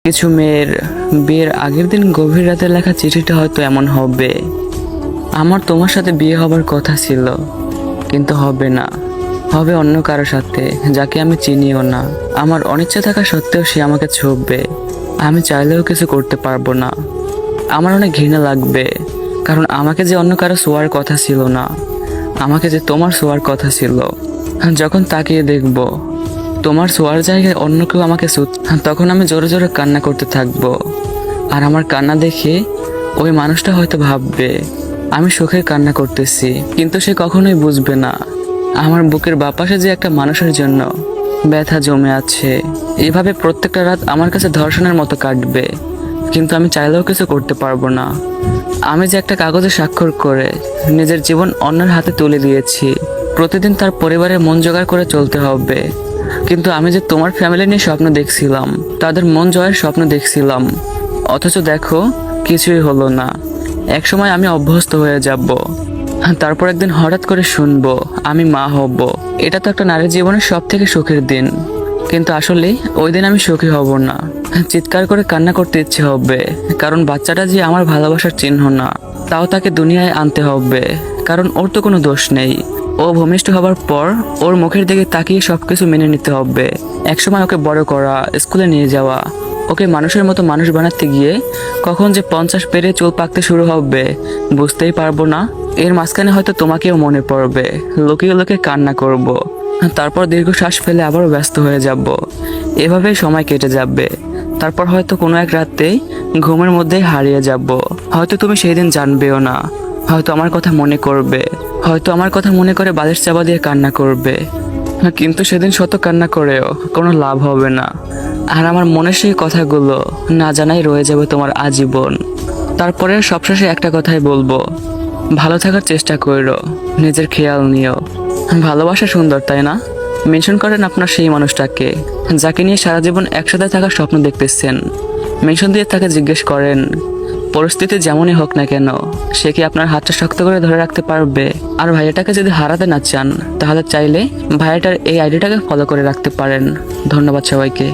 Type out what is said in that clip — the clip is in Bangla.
কিছু মেয়ের বিয়ের আগের দিন গভীর রাতে লেখা চিঠিটা হয়তো এমন হবে, আমার তোমার সাথে বিয়ে হবার কথা ছিল, কিন্তু হবে না, হবে অন্য কারো সাথে যাকে আমি চিনিও না। আমার অনিচ্ছা থাকা সত্ত্বেও সে আমাকে ছুঁবে, আমি চাইলেও কিছু করতে পারবো না। আমার অনেক ঘৃণা লাগবে, কারণ আমাকে যে অন্য কারো ছোঁয়ার কথা ছিল না, আমাকে যে তোমার ছোঁয়ার কথা ছিল। যখন তাকিয়ে দেখবো তোমার ছোঁয়ার জায়গায় অন্য কেউ আমাকে তখন আমি জোরে জোরে কান্না করতে থাকবো। আর আমার কান্না দেখে ওই মানুষটা হয়তো ভাববে আমি সুখের কান্না করতেছি, কিন্তু সে কখনোই বুঝবে না আমার বুকের বাপাশে যে একটা মানুষের জন্য ব্যথা জমে আছে। এভাবে প্রত্যেকটা রাত আমার কাছে ধর্ষণের মতো কাটবে, কিন্তু আমি চাইলেও কিছু করতে পারবো না। আমি যে একটা কাগজে স্বাক্ষর করে নিজের জীবন অন্যের হাতে তুলে দিয়েছি, প্রতিদিন তার পরিবারের মন জোগাড় করে চলতে হবে। কিন্তু আমি যে তোমার ফ্যামিলি নিয়ে স্বপ্ন দেখছিলাম, তাদের মন জয়ের স্বপ্ন দেখছিলাম, অথচ দেখো কিছুই হলো না। একসময় আমি অভ্যস্ত হয়ে যাব, তারপর একদিন হঠাৎ করে শুনবো আমি মা হব। এটা তো একটা নারীর জীবনের সব থেকে সুখের দিন, কিন্তু আসলে ওই দিন আমি সুখী হব না। চিৎকার করে কান্না করতে ইচ্ছে হবে, কারণ বাচ্চাটা যে আমার ভালোবাসার চিহ্ন না, তাও তাকে দুনিয়ায় আনতে হবে, কারণ ওর তো কোনো দোষ নেই। ও ভূমিষ্ঠ হবার পর ওর মুখের দিকে তাকিয়ে সবকিছু মেনে নিতে হবে। একসময় ওকে বড় করা, স্কুলে নিয়ে যাওয়া, ওকে মানুষের মতো মানুষ বানাতে গিয়ে কখন যে 50 পেরে চুল পাকতে শুরু হবে বুঝতেই পারবো না। এর মাঝখানে হয়তো তোমাকেও মনে পড়বে, লুকিয়ে লুকিয়ে কান্না করব, তারপর দীর্ঘশ্বাস ফেলে আবারও ব্যস্ত হয়ে যাব। এভাবেই সময় কেটে যাবে। তারপর হয়তো কোনো এক রাতে ঘুমের মধ্যেই হারিয়ে যাব। হয়তো তুমি সেই দিন জানবেও না, হয়তো আমার কথা মনে করবে, হয়তো আমার কথা মনে করে বালিশ চাপা দিয়ে কান্না করবে, কিন্তু সেদিন শত কান্না করেও কোনো লাভ হবে না। আর আমার মনের সেই কথাগুলো না জানাই রয়ে যাবে তোমার আজীবন। তারপরে সবশেষে একটা কথাই বলবো, ভালো থাকার চেষ্টা করো, নিজের খেয়াল নিও। ভালোবাসা সুন্দর, তাই না? মেনশন করেন আপনার সেই মানুষটাকে যাকে নিয়ে সারা জীবন একসাথে থাকার স্বপ্ন দেখতেছেন। মেনশন দিয়ে তাকে জিজ্ঞেস করেন পরিস্থিতি যেমনই হোক না কেন সে কি আপনার হাতটা শক্ত করে ধরে রাখতে পারবে। আর ভাইয়াটাকে যদি হারাতে না চান, তাহলে চাইলে ভাইয়াটার এই আইডিটাকে ফলো করে রাখতে পারেন। ধন্যবাদ সবাইকে।